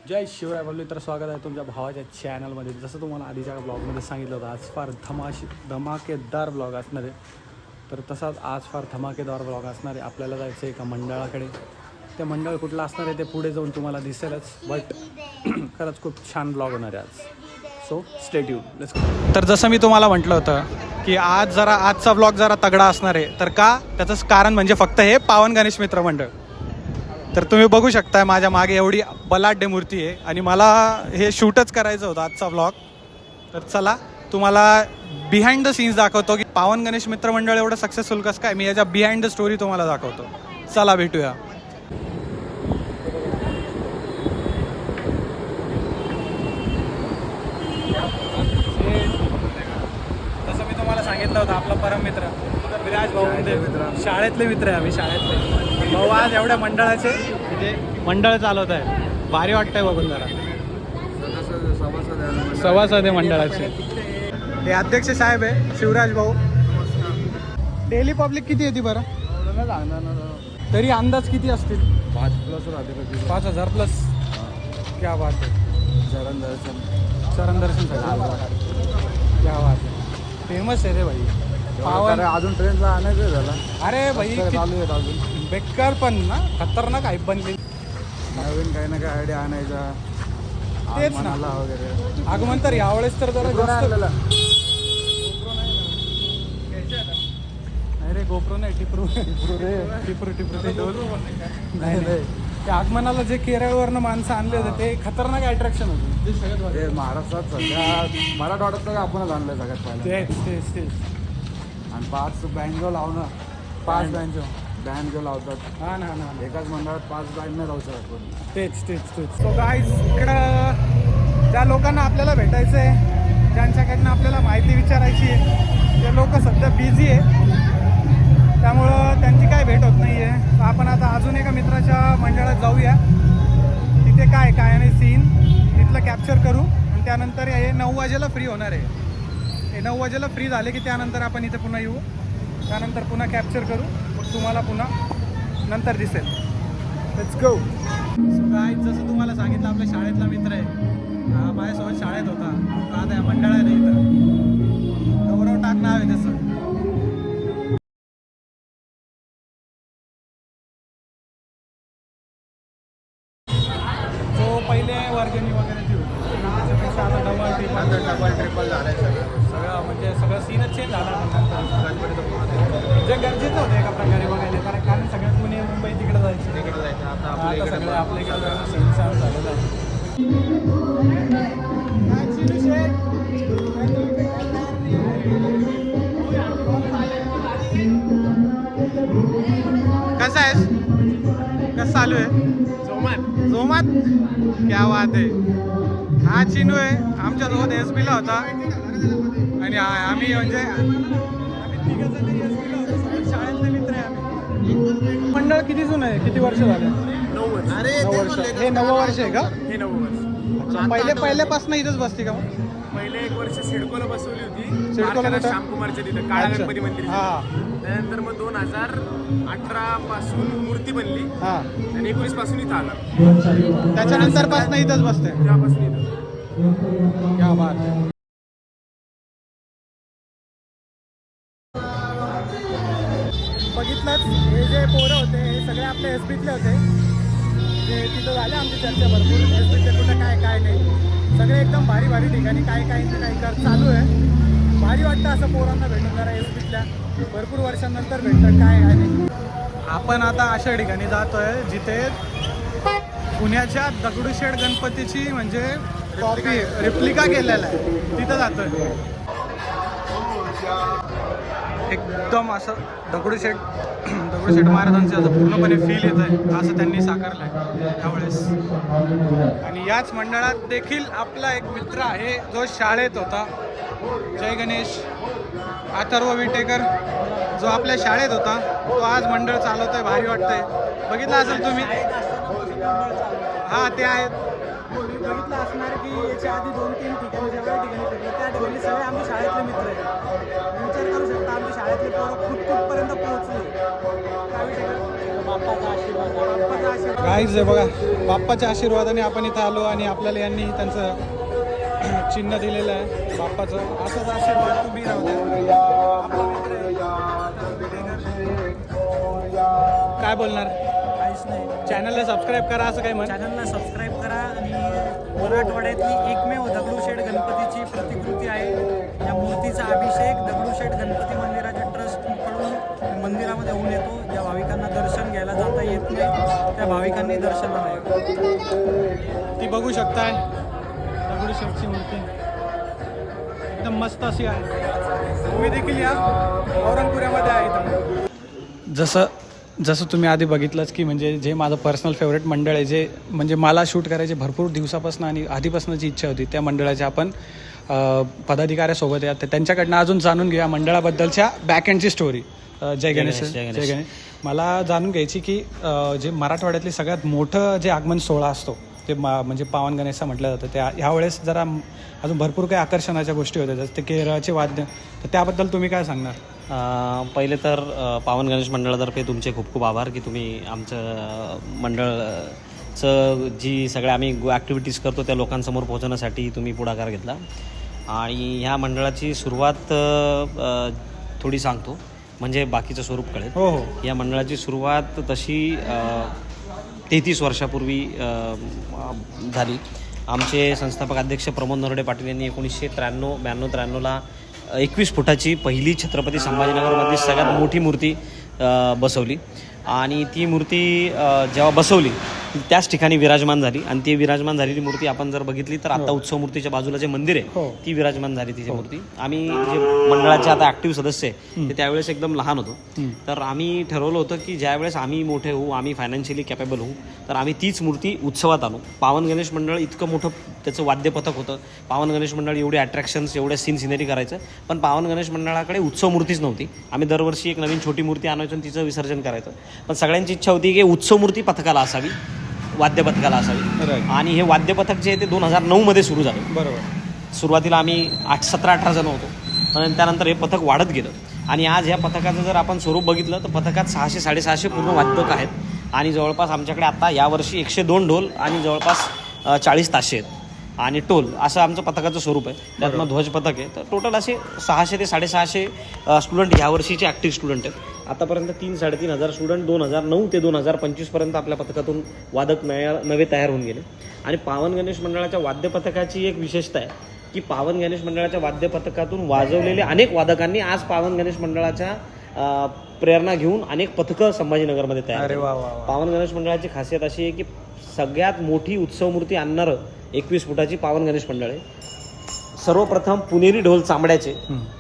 जय शिवराय बोललो तर स्वागत आहे तुमच्या भावाच्या चॅनलमध्ये. जसं तुम्हाला आधीच्या ब्लॉगमध्ये सांगितलं होतं, आज फार धमाकेदार ब्लॉग असणार आहे. तर तसाच आज फार धमाकेदार ब्लॉग असणार आहे. आपल्याला जायचं आहे एका मंडळाकडे. ते मंडळ कुठलं असणार आहे ते पुढे जाऊन तुम्हाला दिसेलच, बट खरंच खूप छान ब्लॉग होणार आहे आज. So stay tune. तर जसं मी तुम्हाला म्हटलं होतं की आजचा ब्लॉग जरा तगडा असणार आहे. तर का त्याचं कारण म्हणजे फक्त हे पावन गणेश मित्र मंडळ. तर तुम्ही बघू शकताय माझ्या मागे एवढी बलाढ्य मूर्ती आहे आणि मला हे शूटच करायचं होतं आजचा व्लॉग. तर चला तुम्हाला बिहाइंड द सीन्स दाखवतो की पावन गणेश मित्र मंडळ एवढं सक्सेसफुल कसं काय. मी याच्या बिहाइंड द स्टोरी तुम्हाला दाखवतो. चला भेटूया. तसं मी तुम्हाला सांगितलं होतं आपला परम मित्र विराज भाऊ म्हणजे शाळेतले मित्र आहे. आम्ही शाळेतले भाऊ आज एवढ्या मंडळाचे म्हणजे मंडळ चालवत आहे. भारी वाटतंय बघून जरा. सभासद आहे मंडळाचे. हे अध्यक्ष साहेब आहे शिवराज भाऊ. डेली पब्लिक किती येते बरं तरी अंदाज किती असतील? 5+ राहते. 5000 प्लस. क्या बात आहे. चरण दर्शन क्या बात आहे. फेमस आहे रे भाई पावन. अजून ट्रेनला आणायचं झाला. अरे भाई चालू आहेत अजून बेकार पण ना खतरनाक आहे बनली. नवीन काही ना काही आयडिया आणायचा. तेच ना वगैरे आगमन तर यावेळेस तर जरा जास्त. नाही रे गोप्रो नाही टिप्रू टिप्रू ते नाही ते आगमनाला जे केरळवरनं माणसं आणले होते ते खतरनाक अट्रॅक्शन होते. ते महाराष्ट्रात सध्या मराठवाड्यात तर आपणच आणलं सगळ्यात पहिला. तेच आणि 5 बँजो लावणं. 5 बँजो बँजो लावतात. हा ना एकाच मंडळात 5 बँड नाही लावू शकत कोणी. तेच सो गाईज इकडं ज्या लोकांना आपल्याला भेटायचं आहे, ज्यांच्याकडनं आपल्याला माहिती विचारायची आहे, ते लोक सध्या बिझी आहे त्यामुळं त्यांची काय भेट होत नाही आहे. तर आपण आता अजून एका मित्राच्या मंडळात जाऊया. तिथे काय नाही सीन तिथलं कॅप्चर करू आणि त्यानंतर हे 9 वाजेला फ्री होणार आहे. हे 9 वाजेला फ्री झाले की त्यानंतर आपण इथे पुन्हा येऊ. त्यानंतर पुन्हा कॅप्चर करू. मग तुम्हाला पुन्हा नंतर दिसेल. Let's go. काय जसं तुम्हाला सांगितलं आपल्या शाळेतला मित्र आहे. हा माझ्यासोबत शाळेत होता. आता या मंडळात आहे इथं. गौरव टाक नाव आहे त्याचं. जो पहिले वर्गणी वगैरे ती होती त्याच्यापेक्षा आता डबल ट्रिपल झालं आहे सगळं म्हणजे सगळं सीनच चेंज झाला. जे गरजेचं होतं एका प्रकारे बघायला. कारण सगळ्यात पुणे मुंबई तिकडे जायचं. आता सगळं आपल्या इकडे सीन चालू झालेलं आहे. कसं आहेस? कसं चालू आहे? जोमात क्या बात आहे. हा चिनू आहे आमच्यासोबत SBला होता आणि आम्ही म्हणजे शाळेतले मित्र आहे आम्ही. मंडळ किती जुनं आहे? किती वर्ष झाले? 9 वर्ष. 9 वर्ष. हे 9वं वर्ष आहे का? हे 9 वर्ष. पहिल्यापासून इथंच बसते का मग? पहिले 1 वर्ष सिडकोला बसवली होती. सिडकोला कुठं? श्यामकुमारच्या तिथं काळा गणपती मंदिर. हां त्यानंतर मग 2018 पासून मूर्ती बनली हां. आणि 19 पासून इथं आला. त्याच्यानंतर पासून इथंच बसते. त्यापासून इथं. क्या बात आहे. बघितलंच हे जे पोरं होते हे सगळे आपले SBतले होते. जे तिथं झाले आमची चर्चा भरपूर SBतले कुठं काय नाही. सगळे एकदम भारी ठिकाणी काय कर चालू आहे. भारी वाटतं असं पोरांना भेटून जरा SBतल्या भरपूर वर्षांनंतर भेटतं काय नाही. आपण आता अशा ठिकाणी जातोय जिथे पुण्याच्या दगडूशेठ गणपतीची म्हणजे कॉपी रिप्लिका केलेला आहे. तिथं जातोय. एकदम असं दगडूशेठ महाराजांचं असं पूर्णपणे फील येत आहे असं त्यांनी साकारलं आहे त्यावेळेस. आणि याच मंडळात देखील आपला एक मित्र आहे जो शाळेत होता. जय गणेश. अथर्व विटेकर जो आपल्या शाळेत होता तो आज मंडळ चालवतोय. भारी वाटतंय. बघितलं असेल तुम्ही. हां ते आहेत. बघितलं असणार की याच्या आधी 2-3 ठिकाणी जेवढ्या ठिकाणी फिरले त्या ठिकाणी सगळे आमच्या शाळेतले मित्र आहेत. विचार करू शकता आमच्या शाळेतले पोरं कुठपर्यंत पोहोचले. गाईज आहे बघा, बाप्पाच्या आशीर्वादाने आपण इथं आलो आणि आपल्याला यांनी त्यांचं चिन्ह दिलेलं आहे बाप्पाचं. असाच आशीर्वाद तुम्ही राहू द्या. काय बोलणार? काहीच नाही. चॅनलला सबस्क्राईब करा असं काही म्हण. चॅनलला सबस्क्राईब करा आणि मराठवाड्यातली एकमेव दगडूशेठ गणपतीची प्रतिकृती आहे. या मूर्तीचा अभिषेक दगडूशेठ गणपती मंदिराच्या ट्रस्टकडून मंदिरामध्ये होऊन येतो. ज्या भाविकांना दर्शन घ्यायला जाता येत नाही त्या भाविकांनी दर्शनाला यावं. ती बघू शकताय दगडूशेठची मूर्ती एकदम मस्त अशी आहे. तुम्ही देखील या, औरंगपुऱ्यामध्ये आहे इथं. जसं तुम्ही आधी बघितलंच की म्हणजे जे माझं पर्सनल फेवरेट मंडळ आहे, जे म्हणजे मला शूट करायचे भरपूर दिवसापासून आणि आधीपासूनची इच्छा होती, त्या मंडळाच्या आपण पदाधिकाऱ्यासोबत या, त्यांच्याकडनं अजून जाणून घेऊया मंडळाबद्दलच्या बॅक एंडची स्टोरी. जय गणेश. जय गणेश. मला जाणून घ्यायची की जे मराठवाड्यातली सगळ्यात मोठं जे आगमन सोहळा असतो ते म्हणजे पावन गणेशचा म्हटलं जातं, त्या ह्यावेळेस जरा अजून भरपूर काही आकर्षणाच्या गोष्टी होत्या, जसं ते केरळचे वाद्य, तर त्याबद्दल तुम्ही काय सांगणार? पहिले तर पावन गणेश मंडळातर्फे तुमचे खूप खूप आभार की तुम्ही आमचं मंडळचं जी सगळ्या आम्ही ॲक्टिव्हिटीज करतो त्या लोकांसमोर पोहोचवण्यासाठी तुम्ही पुढाकार घेतला. आणि ह्या मंडळाची सुरुवात थोडी सांगतो म्हणजे बाकीचं स्वरूप कळेल. हो हो. या मंडळाची सुरुवात तशी 33 वर्षापूर्वी झाली. आमचे संस्थापक अध्यक्ष प्रमोद नरोडे पाटील यांनी 1992-93ला 21 फुटाची पहिली छत्रपती संभाजीनगरमधली सगळ्यात मोठी मूर्ती बसवली. आणि ती मूर्ती जेव्हा बसवली त्याच ठिकाणी विराजमान झाली. आणि ती विराजमान झालेली मूर्ती आपण जर बघितली तर आता उत्सव मूर्तीच्या बाजूला जे मंदिर आहे ती विराजमान झाली तिची मूर्ती. आम्ही जे मंडळाचे आता ॲक्टिव्ह सदस्य आहे ते त्यावेळेस एकदम लहान होतो. तर आम्ही ठरवलं होतं की ज्यावेळेस आम्ही मोठे होऊ, आम्ही फायनान्शियली कॅपेबल होऊ, तर आम्ही तीच मूर्ती उत्सवात आणू. पावन गणेश मंडळ इतकं मोठं त्याचं वाद्यपथक होतं. पावन गणेश मंडळ एवढे अट्रॅक्शन्स, एवढ्या सिनरी करायचं, पण पावन गणेश मंडळाकडे उत्सव मूर्तीच नव्हती. आम्ही दरवर्षी एक नवीन छोटी मूर्ती आणायचो आणि तिचं विसर्जन करायचं. पण सगळ्यांची इच्छा होती की उत्सव मूर्ती पथकाला असावी, वाद्यपथकाला असावी. आणि हे वाद्यपथक जे आहे ते 2009मध्ये सुरू झालं. बरोबर. सुरुवातीला आम्ही 17-18 जण होतो, आणि त्यानंतर हे पथक वाढत गेलं. आणि आज ह्या पथकाचं जर आपण स्वरूप बघितलं तर पथकात 600-650 पूर्ण वाद्यक आहेत. आणि जवळपास आमच्याकडे आता यावर्षी 102 ढोल आणि जवळपास 40 ताशे आहेत आणि टोल, असं आमचं पथकाचं स्वरूप आहे. त्यात मग ध्वज पथक आहे. तर टोटल असे 600 ते 650 स्टुडंट ह्या वर्षीचे ॲक्टिव्ह स्टुडंट आहेत. आतापर्यंत 3-3.5 हजार स्टुडंट 2009 ते 2025पर्यंत आपल्या पथकातून वादक नवे तयार होऊन गेले. आणि पावन गणेश मंडळाच्या वाद्यपथकाची एक विशेषता आहे की पावन गणेश मंडळाच्या वाद्यपथकातून वाजवलेले अनेक वादकांनी आज पावन गणेश मंडळाच्या प्रेरणा घेऊन अनेक पथकं संभाजीनगरमध्ये तयार केली. पावन गणेश मंडळाची खासियत अशी आहे की सगळ्यात मोठी उत्सव मूर्ती आणणारं 21 फुटाची पावन गणेश मंडळ आहे. सर्वप्रथम पुणेरी ढोल चांबड्याचे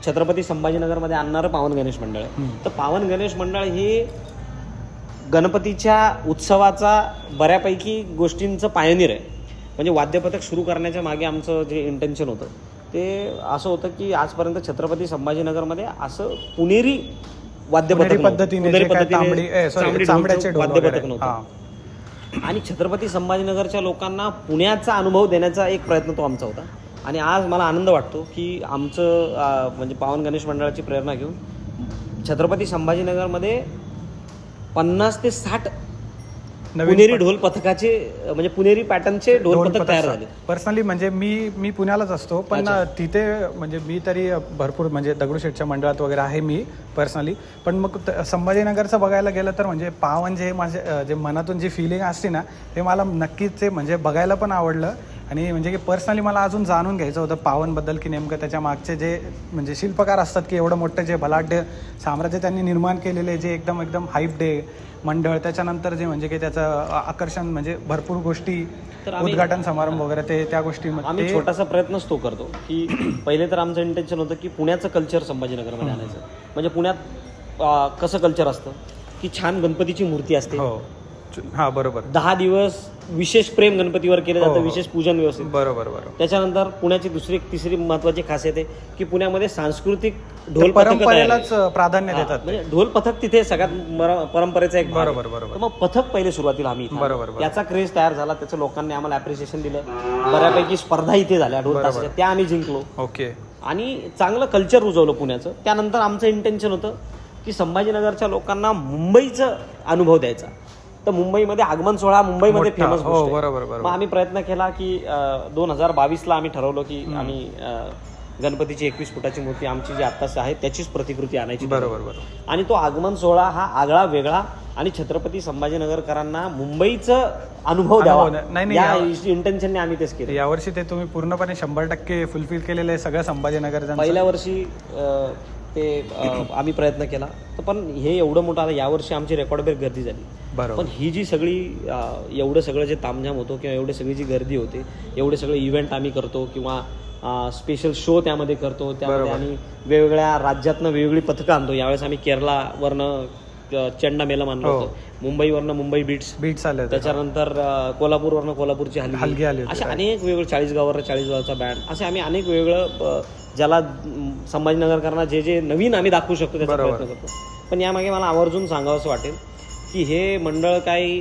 छत्रपती संभाजीनगरमध्ये आणणारं पावन गणेश मंडळ आहे. तर पावन गणेश मंडळ हे गणपतीच्या उत्सवाचा बऱ्यापैकी गोष्टींचं पायनियर आहे. म्हणजे वाद्यपथक सुरू करण्याच्या मागे आमचं जे इंटेन्शन होतं ते असं होतं की आजपर्यंत छत्रपती संभाजीनगरमध्ये असं पुणेरी वाद्यपथक पद्धतीने वाद्यपथक नव्हतं. आणि छत्रपती संभाजीनगरच्या लोकांना पुण्याचा अनुभव देण्याचा एक प्रयत्न तो आमचा होता. आणि आज मला आनंद वाटतो की आमचं म्हणजे पावन गणेश मंडळाची प्रेरणा घेऊन छत्रपती संभाजीनगरमध्ये 50 ते 60 पुणेरी ढोल पथकाचे म्हणजे पुणेरी पॅटर्नचे ढोल पथक तयार झाले. पर्सनली म्हणजे मी पुण्यालाच असतो, पण तिथे म्हणजे मी तरी भरपूर म्हणजे दगडूशेठच्या मंडळात वगैरे आहे मी पर्सनली. पण मग संभाजीनगरचं बघायला गेलं तर म्हणजे पावन जे माझे जे मनातून जी फिलिंग असते ना ते मला नक्कीच ते म्हणजे बघायला पण आवडलं. आणि म्हणजे की पर्सनली मला अजून जाणून घ्यायचं होतं पावनबद्दल की नेमकं त्याच्या मागचे जे म्हणजे शिल्पकार असतात की एवढं मोठं जे बलाढ्य साम्राज्य त्यांनी निर्माण केलेले, जे एकदम हाईप डे मंडळ, त्याच्यानंतर जे म्हणजे की त्याचं आकर्षण म्हणजे भरपूर गोष्टी, उद्घाटन समारंभ वगैरे ते त्या गोष्टी आम्ही छोटासा प्रयत्नच तो करतो की पहिले तर आमचं इंटेन्शन होतं की पुण्याचं कल्चर संभाजीनगरमध्ये आणायचं. म्हणजे पुण्यात कसं कल्चर असतं की छान गणपतीची मूर्ती असते. हो हा बरोबर. 10 दिवस विशेष प्रेम गणपतीवर केलं जातं, विशेष पूजन व्यवस्थित. बरोबर. त्याच्यानंतर पुण्याची दुसरी तिसरी महत्वाची खासियत आहे की पुण्यामध्ये सांस्कृतिक ढोल परंपरेलाच प्राधान्य देतात. म्हणजे ढोल पथक तिथे सगळ्यात परंपरेचा एक बरोबर. मग पथक पहिले सुरुवातीला आम्ही त्याचा क्रेज तयार झाला, त्याचं लोकांनी आम्हाला अप्रिशिएशन दिलं. बऱ्यापैकी स्पर्धा इथे झाल्या ढोल ताशाच्या, त्या आम्ही जिंकलो. ओके. आणि चांगलं कल्चर रुजवलं पुण्याचं. त्यानंतर आमचं इंटेन्शन होतं की संभाजीनगरच्या लोकांना मुंबईचा अनुभव द्यायचा. तर मुंबईमध्ये आगमन सोहळा मुंबईमध्ये मोठा. फेमस हो, बरोबर, मग बरोबर. आम्ही प्रयत्न केला की 2022ला आम्ही ठरवलं की आम्ही गणपतीची 21 फुटाची मूर्ती आमची जी आत्ताच आहे त्याचीच प्रतिकृती आणायची. बरोबर बरोबर. आणि तो आगमन सोहळा हा आगळा वेगळा आणि छत्रपती संभाजीनगरकरांना मुंबईचं अनुभव द्यावा नाही, या इंटेन्शनने आम्ही तेच केलं. यावर्षी ते तुम्ही पूर्णपणे 100% फुलफिल केलेलं आहे सगळं संभाजीनगर. पहिल्या वर्षी ते आम्ही प्रयत्न केला तर पण हे एवढं मोठं आता यावर्षी आमची रेकॉर्ड ब्रेक गर्दी झाली. बरोबर. पण ही जी सगळी एवढं सगळं जे तामझाम होतो किंवा एवढी सगळी जी गर्दी होते, एवढे सगळे इव्हेंट आम्ही करतो किंवा स्पेशल शो त्यामध्ये करतो, त्यामध्ये आम्ही वेगवेगळ्या राज्यातनं वेगवेगळी पथकं आणतो. यावेळेस आम्ही केरलावरनं चेंडा मेलम आणलं होतं, मुंबईवरनं मुंबई बीट्स आले होते. त्याच्यानंतर कोल्हापूरवरनं कोल्हापूरची हलगी आली होती. असे अनेक वेगवेगळे 40गाववरनं 40गावचा बँड, असे आम्ही अनेक वेगवेगळं ज्याला संभाजीनगरकरांना जे जे नवीन आम्ही दाखवू शकतो त्याचा प्रयत्न करतो. पण यामागे मला आवर्जून सांगावं असं वाटेल की हे मंडळ काही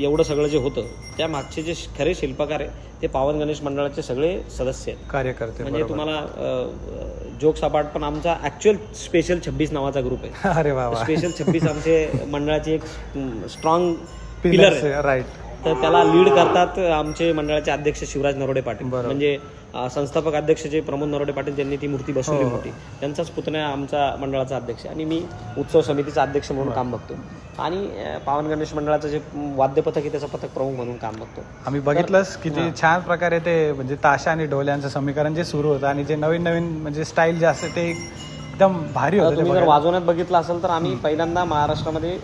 एवढं सगळं जे होतं त्या मागचे जे खरे शिल्पकार आहे ते पावन गणेश मंडळाचे सगळे सदस्य आहेत, कार्यकर्ते. म्हणजे तुम्हाला जोक सपाट पण आमचा ऍक्च्युअल स्पेशल 26 नावाचा ग्रुप आहे. अरे वा वा. स्पेशल 26 आमचे मंडळाचे एक स्ट्रॉंग पिलर आहे. राईट. तर त्याला लीड करतात आमचे मंडळाचे अध्यक्ष शिवराज नरोडे पाटील, म्हणजे संस्थापक अध्यक्ष जे प्रमोद नरोडे पाटील त्यांनी ती मूर्ती बसवली मोठी, त्यांचाच पुतण्या आमचा मंडळाचा अध्यक्ष आणि मी उत्सव समितीचा अध्यक्ष म्हणून काम बघतो आणि पावन गणेश मंडळाचं जे वाद्य पथक आहे त्याचं पथक प्रमुख म्हणून काम बघतो. आम्ही बघितलंच किती छान प्रकारे ते म्हणजे ताशा आणि ढोल्यांचं समीकरण जे सुरू होतं आणि जे नवीन नवीन म्हणजे स्टाईल जे असते ते एकदम भारी होतं. तुम्ही जर वाजवण्यात बघितलं असेल तर आम्ही पहिल्यांदा महाराष्ट्रामध्ये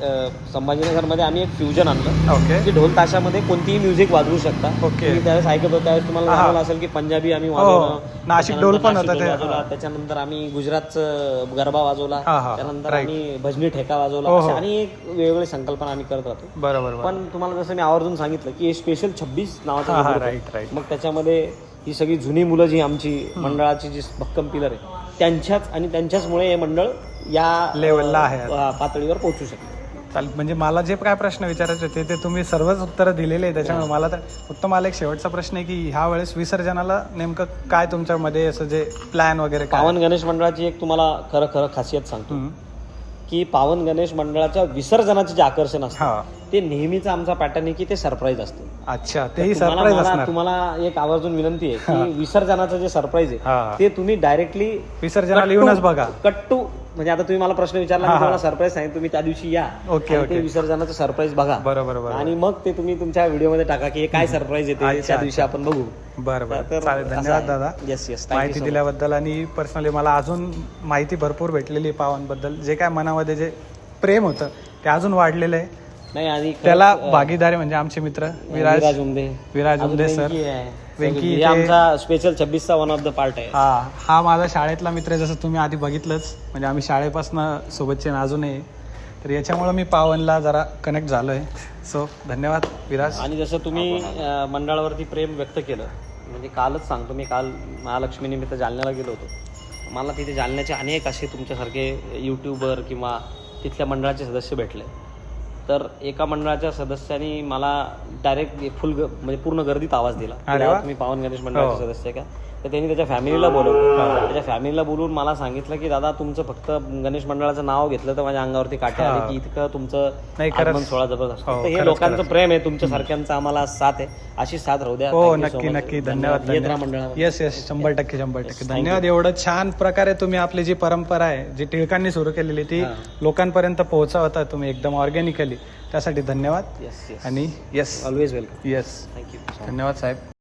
संभाजीनगरमध्ये आम्ही एक फ्युजन आणलं ओके. की ढोल ताशामध्ये कोणतीही म्युझिक वाजवू शकता. ओके. तुम्ही त्यावेळेस ऐकत होता त्यावेळेस तुम्हाला जाणवलं असेल की पंजाबी आम्ही वाजवलं, नाशिक ढोल पण होता ते. वाजवला, त्याच्यानंतर आम्ही गुजरातचं गरबा वाजवला, त्यानंतर right. आम्ही भजनी ठेका वाजवला, अशा अनेक वेगवेगळी संकल्पना आम्ही करत राहतो. बरोबर. पण तुम्हाला जसं मी आवर्जून सांगितलं की हे स्पेशल 26 नावाचा जो group आहे. राईट. मग त्याच्यामध्ये ही सगळी जुनी मुलं जी आमची मंडळाची जी भक्कम पिलर आहे त्यांच्याचमुळे हे मंडळ या लेवलला आहे, पातळीवर पोहोचू शकते. चालेल. म्हणजे मला जे काय प्रश्न विचारायचे होते ते तुम्ही सर्वच उत्तरं दिलेले आहे, त्याच्यामुळे मला तर फक्त मला एक शेवटचा प्रश्न आहे की ह्या वेळेस विसर्जनाला नेमकं काय तुमच्यामध्ये असं जे प्लॅन वगैरे काय? पावन गणेश मंडळाची एक तुम्हाला खरं खासियत सांगतो की पावन गणेश मंडळाच्या विसर्जनाचे जे आकर्षण असतं ते नेहमीच आमचा पॅटर्न आहे की ते सरप्राईज असते. अच्छा, तेही सरप्राईज असणार. तुम्हाला एक आवर्जून विनंती आहे की विसर्जनाचं जे सरप्राईज आहे ते तुम्ही डायरेक्टली विसर्जनाला येऊनच बघा. कट्टू म्हणजे आता तुम्ही मला प्रश्न विचारला मी तुम्हाला सरप्राईज सांगितलं, तुम्ही त्या दिवशी या ओके, आणि ते विसर्जनाचं सरप्राईज बघा. बरोबर. आणि मग ते तुम्ही तुमच्या व्हिडिओमध्ये टाका की हे काय सरप्राईज येते त्या दिवशी आपण बघू. बरं. चालेल. धन्यवाद दादा येस माहिती दिल्याबद्दल. आणि पर्सनली मला अजून माहिती भरपूर भेटलेली पावनबद्दल. जे काय मनामध्ये जे प्रेम होतं ते अजून वाढलेलं आहे. नाही आणि त्याला भागीदारी म्हणजे आमचे मित्र विराज उमदे सर, वेंकी आमचा स्पेशल 26चा वन ऑफ द पार्ट आहे. हा माझा शाळेतला मित्र आहे, जसं तुम्ही आधी बघितलंच. म्हणजे आम्ही शाळेपासून सोबतचे अजूनही, तर याच्यामुळे मी पावनला जरा कनेक्ट झालोय. सो धन्यवाद विराज. आणि जसं तुम्ही मंडळावरती प्रेम व्यक्त केलं, म्हणजे कालच सांगतो मी, काल महालक्ष्मी निमित्त जालन्याला गेलो होतो. मला तिथे जालन्याचे अनेक असे तुमच्यासारखे यूट्यूबर किंवा तिथल्या मंडळाचे सदस्य भेटले. तर एका मंडळाच्या सदस्यांनी मला डायरेक्ट म्हणजे पूर्ण गर्दीत आवाज दिला, तुम्ही पावन गणेश मंडळाचे सदस्य का? तर त्यांनी त्याच्या फॅमिलीला बोलवलं. त्याच्या फॅमिलीला बोलवून मला सांगितलं की दादा तुमचं फक्त गणेश मंडळाचं नाव घेतलं तर माझ्या अंगावरती काटे आले की इतकं तुमचं आगमन सोहळा जबरदस्त. तर हे लोकांचं प्रेम आहे, तुमच्या सारख्यांचं आम्हाला साथ आहे, अशी साथ राहू द्या. हो नक्की धन्यवाद. येस 100% धन्यवाद. एवढं छान प्रकारे तुम्ही आपली जी परंपरा आहे जी टिळकांनी सुरू केलेली ती लोकांपर्यंत पोहोचवता तुम्ही एकदम ऑर्गॅनिकली, त्यासाठी धन्यवाद. येस आणि yes always welcome. Yes thank you. धन्यवाद साहेब.